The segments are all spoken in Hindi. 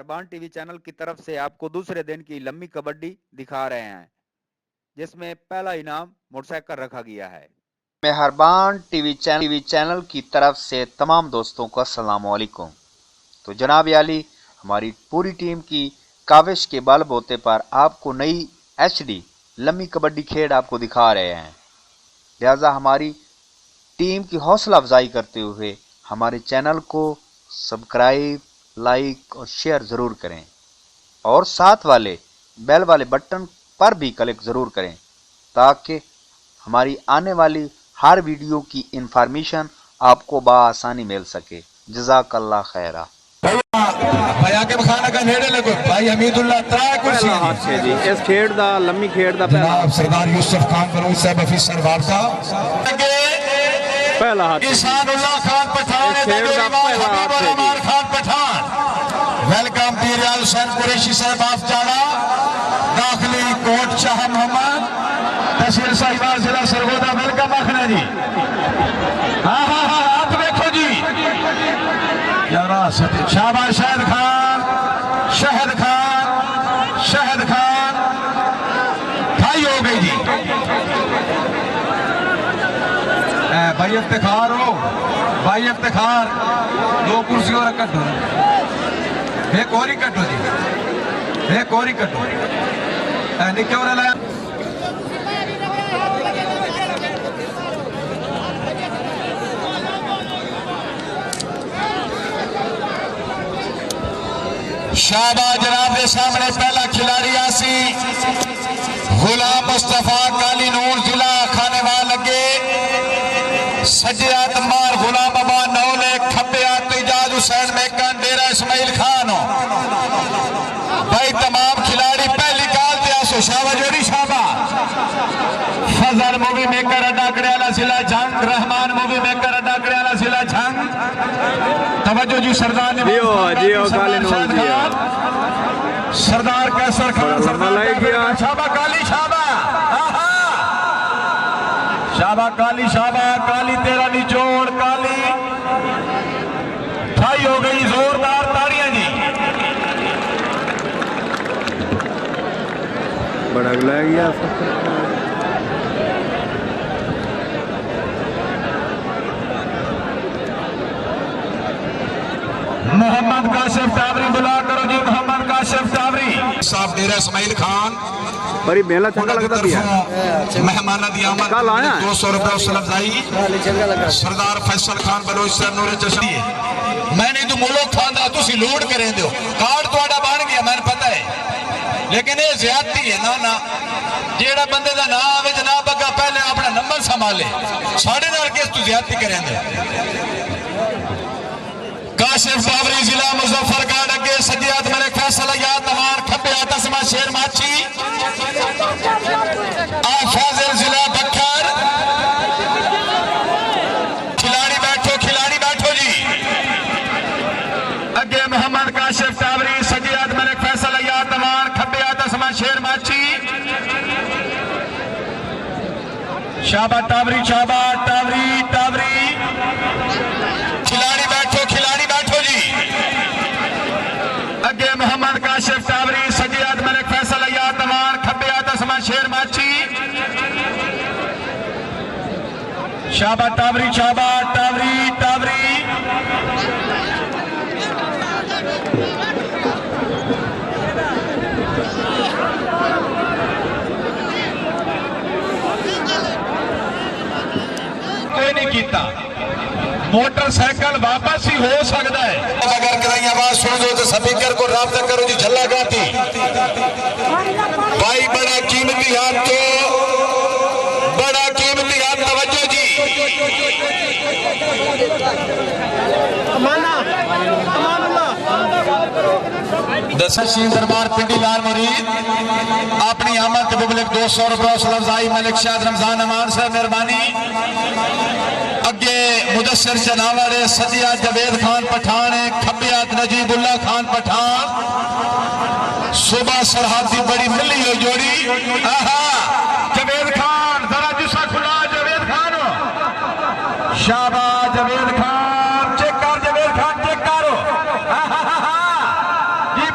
मेहरबान टीवी चैनल की तरफ से आपको दूसरे दिन की लंबी कबड्डी दिखा रहे हैं, जिसमें पहला इनाम मोटरसाइकिल रखा गया है। मेहरबान टीवी चैनल की तरफ से तमाम दोस्तों को अस्सलाम वालेकुम। तो जनाब याली हमारी पूरी टीम की काविश के बलबूते पर आपको नई HD लंबी कबड्डी खेल आपको दिखा रहे हैं। लिहाजा हमारी टीम की हौसला अफजाई करते हुए हमारे चैनल को सब्सक्राइब, लाइक और शेयर ज़रूर करें और साथ वाले बेल वाले बटन पर भी क्लिक ज़रूर करें ताकि हमारी आने वाली हर वीडियो की इंफॉर्मेशन आपको बआसानी मिल सके। जज़ाकल्लाह खैरा। भाई आके बखाना का नेड़े लगो भाई हमीदुल्लाह तरा कुर्सी जी इस खेड दा लम्मी खेड दा जनाब सरदार यूसुफ खान फरोज साहब अफीसर वारसा पहला हाथ ईशानुल्लाह खान पठान हबीबुर खान पठान वेलकम पीरियाल हुसैन कुरैशी साहब ऑफ जाड़ा दाखिली कोट शाह मोहम्मद तहसील साहिवाल जिला सरगोदा वेलकम आखना जी। हाँ हाँ हाँ हाथ देखो जी शाबाश शहद खान शहद खान शहद खान खाई हो गई जी। भाई इफ्तिखार हो भाई इफ्तिखार दो कुर्सियों रख कटो एक और ही कटो जी एक और ही कटो निके और लाया शाहबाज जनाब के सामने पहला खिलाड़ी आसी गुलाम मुस्तफा काली नूर जिला खानेवाल लगे सज्जियात मार गुलाम बाबा नौले खब्बियात इजाज हुसैन मेकन डेरा इस्माइल खान भाई तमाम खिलाड़ी पहली काल ते आसो शाबा जोड़ी शाबा फजल मूवी मेकर अड्डाकड़े वाला जिला जंग रहमान मूवी मेकर अड्डाकड़े वाला जिला जंग तवज्जो जी सरदार ने जियो काली नूर जियो सरदार कैसर खान सरदार शाबा काली शाबा शाबा काली शाबा काली तेरा निचोड़ काली ठाई हो गई जोरदार ताड़ियां जी। बड़ा अगला गया मोहम्मद काशिफ टावरी बुला करो जी मोहम्मद काशिफ टावरी साहब डेरा इस्माइल खान बड़ी मेला चंगा लगता दिया मेहमाना दी आमद कल आया 200 रुपए उसल अफजाई सरदार फैसल खान बलोच साहब नूरे चश्ती मैंने तो मुल्क खान दा तुसी लोड करें दो कार्ड ਤੁਹਾਡਾ बन गया मैंने पता है लेकिन ये ज्यादती है ना ना जेड़ा बंदे दा नाम आवे जनाब अगा पहले अपना नंबर संभाले साढ़े नाल किस तू ज्यादती करें दे। काशिफ सावरी जिला मुजफ्फरगढ़ अगे सज्जियात मलिक फैसल याद तमान खब्बियात असमा शेर माची फाजिल जिला बखर खिलाड़ी बैठो जी अगे मोहम्मद काशिफ सावरी सज्जियात मलिक फैसल याद तमान खब्बियात असमा शेर माची शाबा टावरी शाबा टावरी टावरी खिलाड़ी बैठो जी अगे मोहम्मद काशिफ टावरी सज्जियात मलिक फैसल याद तमान खब्बियात असमा शेर माची शाबा टावरी टावरी कोई नहीं कीता मोटरसाइकिल वापस ही हो सकता है अगर कहीं आवाज सुन दो तो स्पीकर को राब्ता करो जी झल्ला गाती भाई बड़ा कीमती हाथ तो बड़ा कीमती हाथ तवज्जो जी दशशीन दरबार पिंडी लाल मुरीद अपनी आमद के मुबलिक 200 रुपए अफजाई मलिक शाह रमजान अमान साहब मेहरबानी अगे मुदस्सिर जनावर सदिया जवेद खान पठान खब्बियात नजीबुल्ला खान पठान सुबह सरहदी बड़ी मिली हुई जोड़ी जवेद खान जरा जुस्सा खुला जवेद खान शाबाश जवेद खान चेक कर जवेद खान चेक करो जी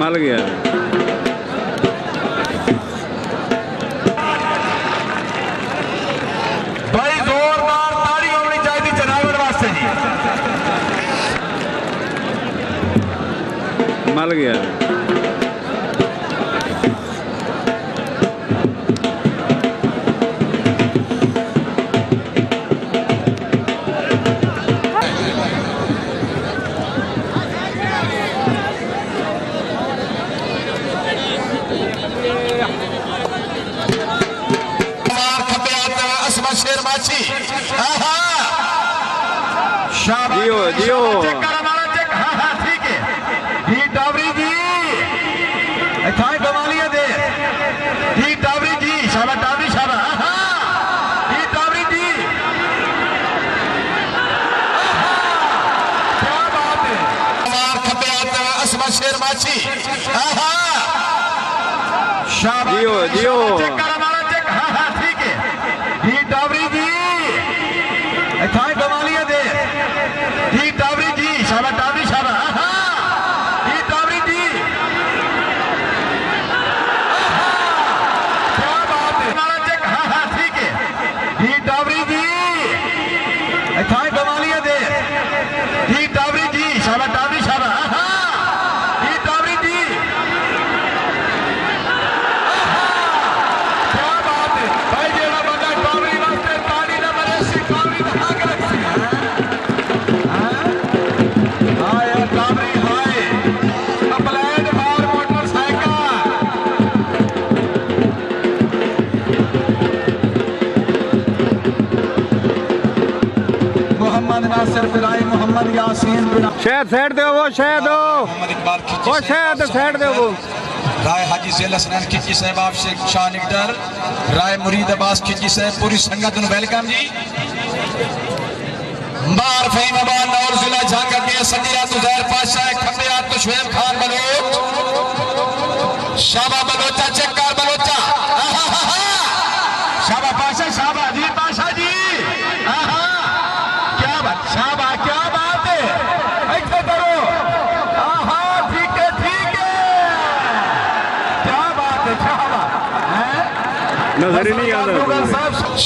मल गया। भाई जोरदार ताड़ी होनी चाहिए जनावर वास्ते जी। मल गया। शेर माछी जियो जियो ठीक है जी टावरी जी थाई कमालिया दे जी टावरी जी शाबा टावरी शाबा जी टावरी जी क्या बात है खपे आता असमा शेर माछी शाबा जियो जियो थाई कमालिया दे जी टावरी जी शाबा टावरी शाबा जी टावरी जी क्या बात है हमारा चेक ठीक है जी टावरी जी थाई कमालिया दे जी टावरी जी शाबा टावरी शाबा जी टावरी जी क्या बात है भाई जेड़ा बंदा टावरी वास्ते ताड़ी ना मरे सी टावरी मोहम्मद यासीन शायद साइड दो वो शायद दो वो शायद साइड दो वो राय हाजी ज़ैल हसनैन खिची साहब आप शेख शाह निकटर राय मुरीद अब्बास खिची साहब पूरी संगत वेलकम जी बार फहीमाबाद नौर जिला झांका के सदिया तुजैर पाशाह खपिया तो शुएब खान बलोच शाबा बलोचा चक्कर बलोचा शाबा पाशा शाबा जी पाशा जी क्या बात शाबा क्या बात है ऐसे करो ठीक है क्या बात है शाबा नजर ही नहीं आता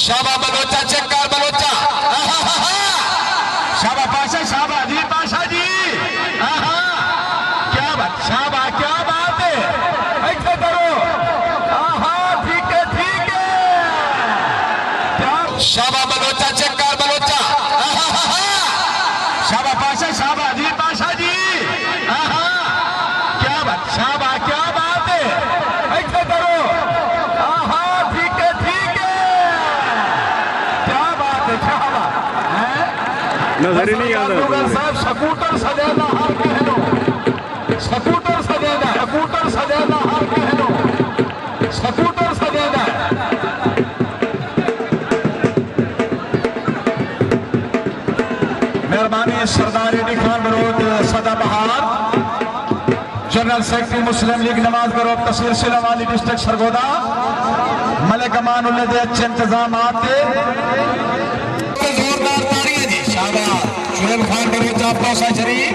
शाबा बलोचा चक्कर बलोचा शाबा पाशा शाबा जी पाशा जी क्या बात शाबा क्या बात है ऐसे करो ठीक है क्या शाबा बलोचा चक्कर बलोचा शाबा पाशा शाबा जी पाशा जी क्या बात शाबा क्या बात है ऐसे करो ठीक है क्या बात है शाबा नजर ही नहीं आता साहब स्कूटर सजेदा हर कहनो स्कूटर सजेदा हर कहनो स्कूटर सजेदा मेहरबानी सरदार ईडी खान बरोद सदाबहार जनरल सेक्रेटरी मुस्लिम लीग नमाज बरोद तहसील सिलावाली डिस्ट्रिक्ट सरगोदा मलिक अमान उल्लदे अच्छे इंतजाम आते जोरदार ताड़ियां जी शाबाश शुएब खान बरोचा पौसा शरीफ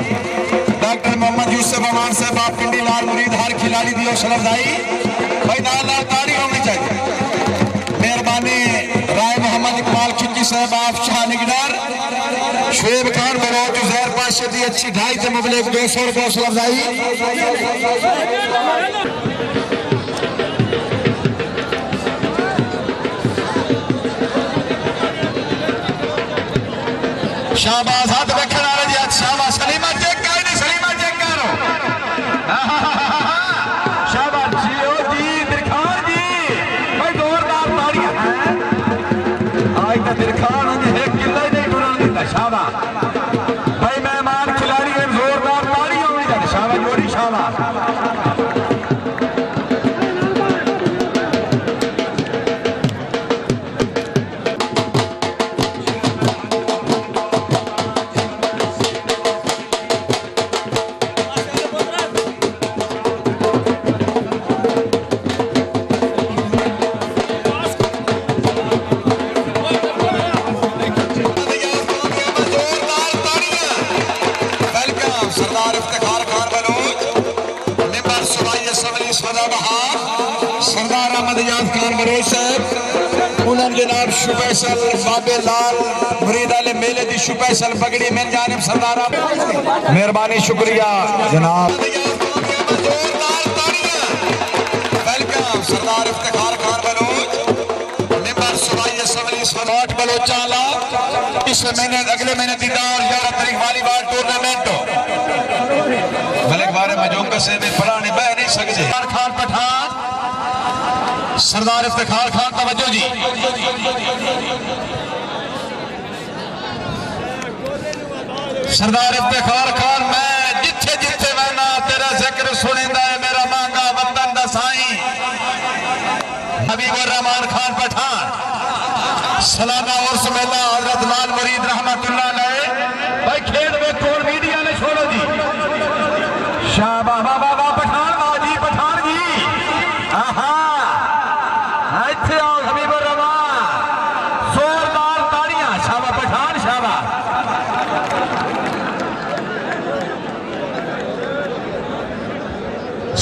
डॉक्टर मोहम्मद यूसुफ अमान साहब आप पिंडी लाल मुरीद हर खिलाड़ी दियो शलफदाई भाई नाल ताड़ी होनी चाहिए मेहरबानी राय मोहम्मद इकबाल खिची साहब आप शाह निगडर शुएब खान बरोच जहर पाशे दी अच्छी ढाई से मुबलिक 200 रुपये शलफदाई शाबाश हाथ में खड़ा रही शाबाश सलीमा चेक का नहीं सलीमा चेक करो शाबाश जियो जी दिरखान जी भाई जोरदार ताड़ियां आज का दिरखान एक किला ही नहीं टूटने देता शाबाश भाई मेहमान खिलाड़ी है जोरदार ताड़ियां होनी चाहिए शाबाश जोड़ी शाबाश सदाबहार सरदार अहमद याद खान बलोच साहब उन्होंने जनाब स्पेशल बाबे लाल मुरीद वाले मेले की स्पेशल पगड़ी मिल जाने सरदार मेहरबानी शुक्रिया जनाब वेलकम सरदार इफ्तिखार खान बलोच मेंबर सूबाई असम्बली समाट बलोचाला इस महीने अगले महीने दीदार 11 तारीख वॉलीबॉल टूर्नामेंट बारे मजोका से में पढ़ाने बह नहीं सकते खान पठान सरदार इफ्तिखार खान तवज्जो जी सरदार इफ्तिखार खान मैं जिथे जिथे वहना तेरा जिक्र सुनिंदा है मेरा मांगा वतन दा साईं हबीबुर रहमान खान पठान सालाना उर्स मेला हजरत लाल मुरीद रहमतुल्लाह अलैह भाई खेल में कौन मीडिया ने छोड़ो जी शाबाश बाबा पठान बाजी पठान जी आहा इत्थे आओ हबीबुर रहमान जोरदार तालियां शाबाश पठान शाबाश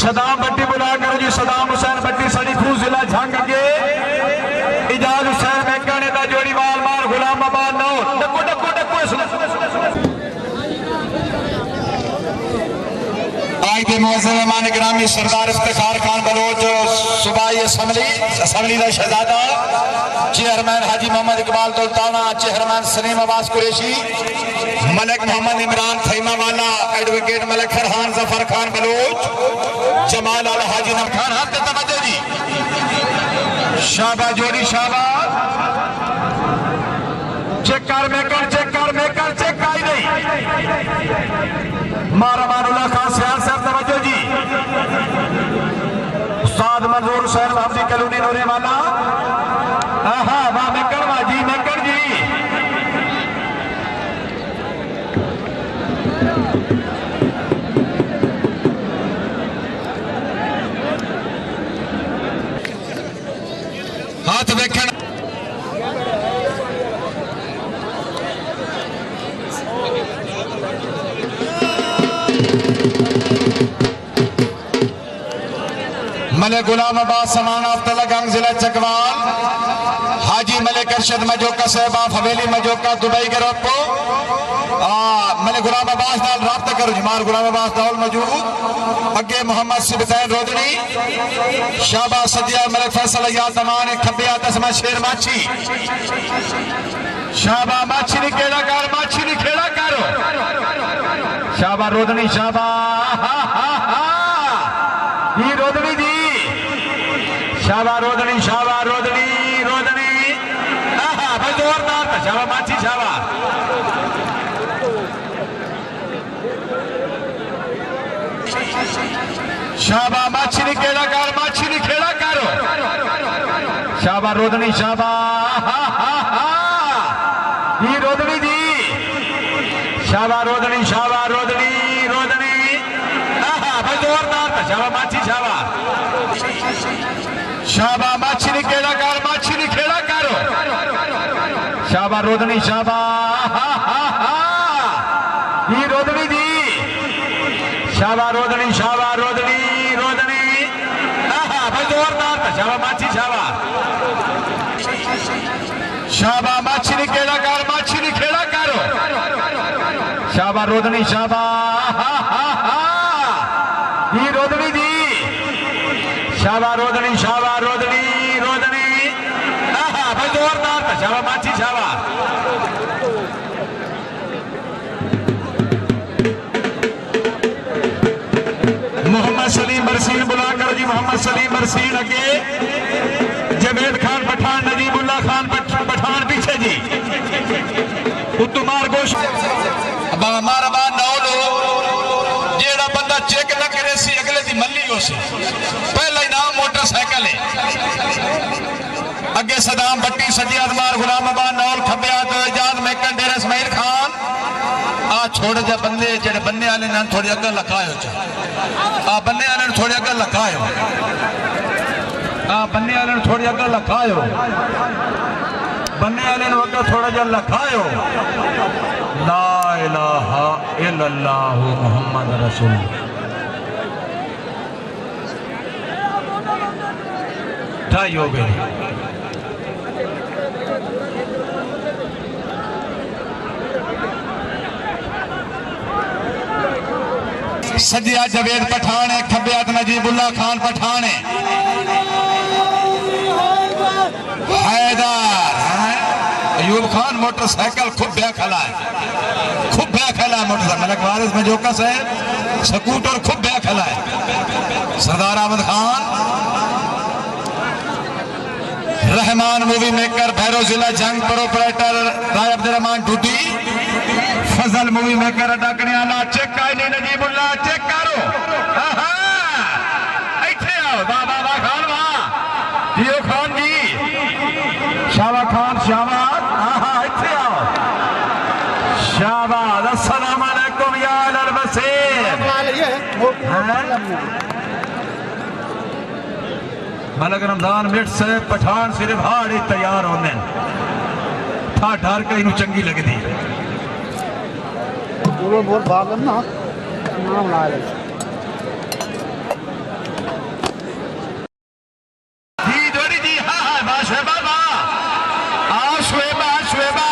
सदाम भट्टी बुला करो जी सदाम हुसैन भट्टी सलीखू जिला झंग के इजाज हुसैन मैकाने दा जोड़ी वाल मार गुलामाबाद नौ डको डको डको आज के मुअज़्ज़िज़ मेहमान गिरामी सरदार इफ्तिखार खान बलोच सूबाई असम्बली का शहजादा चेयरमैन हाजी मोहम्मद इकबाल दौलताना चेयरमैन सलीम अब्बास कुरैशी मलिक मोहम्मद इमरान खैमा वाला एडवोकेट मलिक फरहान जफर खान बलोच जमाल अल हाजी नम खान हाथ तवज्जो जी शाबा जोड़ी शाबा चेक कर मेकर चेक आई नहीं मारा मारुल्लाह खान सयार साहब तवज्जो जी उस्ताद मंजूर हुसैन वापसी कॉलोनी नूरे वाला आहा वाह मेकर जी हाथ देखना मले गुलाम अब्बास समान अब्दुल्ला गंग जिला चकवाल हाजी मलिक अरशद मजोका साहब हवेली मजोका दुबई के रोको मले गुलाम अब्बास नाल राब्ता करो जमाल गुलाम अब्बास दाउल मौजूद अगे मोहम्मद सिबतैन रोदनी शाबाश सदिया मलिक फैसल या तमान खबिया दसमा शेर माछी शाबा माछी ने खेड़ा कर शाबा रोदनी शाबा ही रोदनी जी शाबा रोदनी भाई जोरदार था शाबा माछी शाबा शाबा माछी ने खेड़ा कर शाबा रोदनी शाबा ही रोदनी जी शाबा रोदनी भाई जोरदार था शाबा माछी शाबा माछी ने खेड़ा कर शाबा रोदनी शाबा ही रोदनी जी शाबा रोदनी भाई जोरदार था शाबा माछी शाबा माछी ने खेड़ा कर शाबा रोदनी शाबा ही रोदनी जी शाबा रोदनी भाई जोरदार था शाबा माछी मोहम्मद सलीम बरसीन बुला कर जी मोहम्मद सलीम बरसीन अगे जवेद खान पठान नजीबुल्ला खान पठान पीछे जी उत्तुमार गोश मारा बार नौ लो जेड़ा बंदा चेक न करे सी अगले दी मल्ली हो सी पहला इनाम मोटरसाइकिल है अगे सदाम भट्टी सजी अदमार गुलाम अब्बास नौल खब्बे इजाज मेकन डेरा इस्माइल खान आ छोड़ जा बंदे जेड़े बन्ने वाले ने थोड़ी अगे लखायो आ बन्ने वाले ने थोड़ी अगे लखायो बन्ने वाले ने थोड़ी अगे लखायो बन्ने वाले ने अगे थोड़ा जा लखायो ला इलाहा इल्लल्लाह मुहम्मद रसूल ढाई हो गई। सजिया जवेद पठान है, खब्बियात नजीबुल्ला खान पठान है, हैदर अयूब खान मोटरसाइकिल खूब ब्या खला है, खूब ब्या खला है मोटरसाइकिल। मलक वारिस में जोकस है, स्कूटर खूब ब्या खला है। सरदार अहमद खान रहमान मूवी मेकर, भैरव जिला जंग प्रोपरेटर राय अब्दुर्रहमान टूटी, फजल मूवी मेकर अटकने आला चेक का नहीं नजीबुल्ला चेक करो। इथे आओ बाबा बा खान वाह जियो खान जी, शाबा खान शाबाद, इथे आओ शाबाद। अस्सलाम वालेकुम या अल बसीर। मलक रमजान मिट से पठान सिर्फ हाड़ ही तैयार होने था, ठार कहीं नू चंगी लगती। बहुत भागम ना नाम ला ले जी जोड़ी जी, हाँ बाशेबा बा आओ शुएबा शुएबा,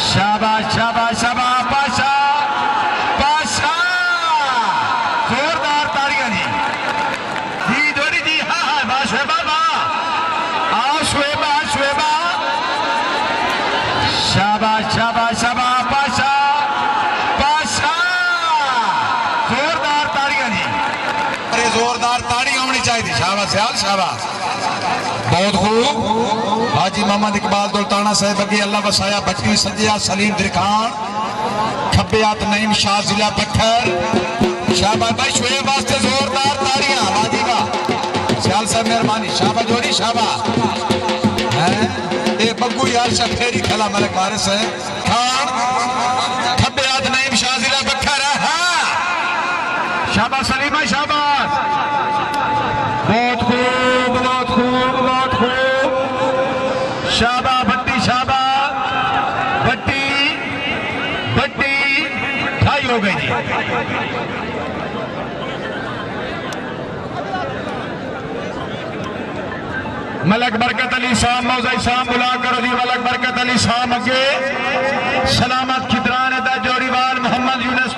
शाबाश शाबाश शाबाश पाशा पाशा, जोरदार तालियां जी जोड़ी जी, हाँ बाशेबा बा आओ शुएबा शुएबा, शाबाश शाबाश शाबाश पाशा पाशा, जोरदार तालियां जी। अरे जोरदार ताड़ी होनी चाहिए। शाबाश यार शाबाश, बहुत खूब। हाजी मोहम्मद इकबाल दुल्ताना साहब अगे अल्लाह वसाया बच्ची सजिया सलीम दिरखान, खब्बियात नईम शाह जिला पत्थर। शाबाश भाई शुएब वास्ते जोरदार ताड़ियां बाजी का, सियाल साहब मेहरबानी। शाबाश जोड़ी शाबाश है ए बग्गू यार शफेरी खला मलक वारिस है खान, खब्बियात नईम शाह जिला पत्थर है। शाबाश सलीमा शाबाश, बहुत खूब बहुत खूब बहुत खूब। शाबा भट्टी शाबा भट्टी भट्टी, ढाई हो गई जी। मलक बरकत अली शाम मौज़ाई शाम बुला करो जी, मलक बरकत अली शाम अगे सलामत खिदरान जोड़ीवाल मोहम्मद यूनुस।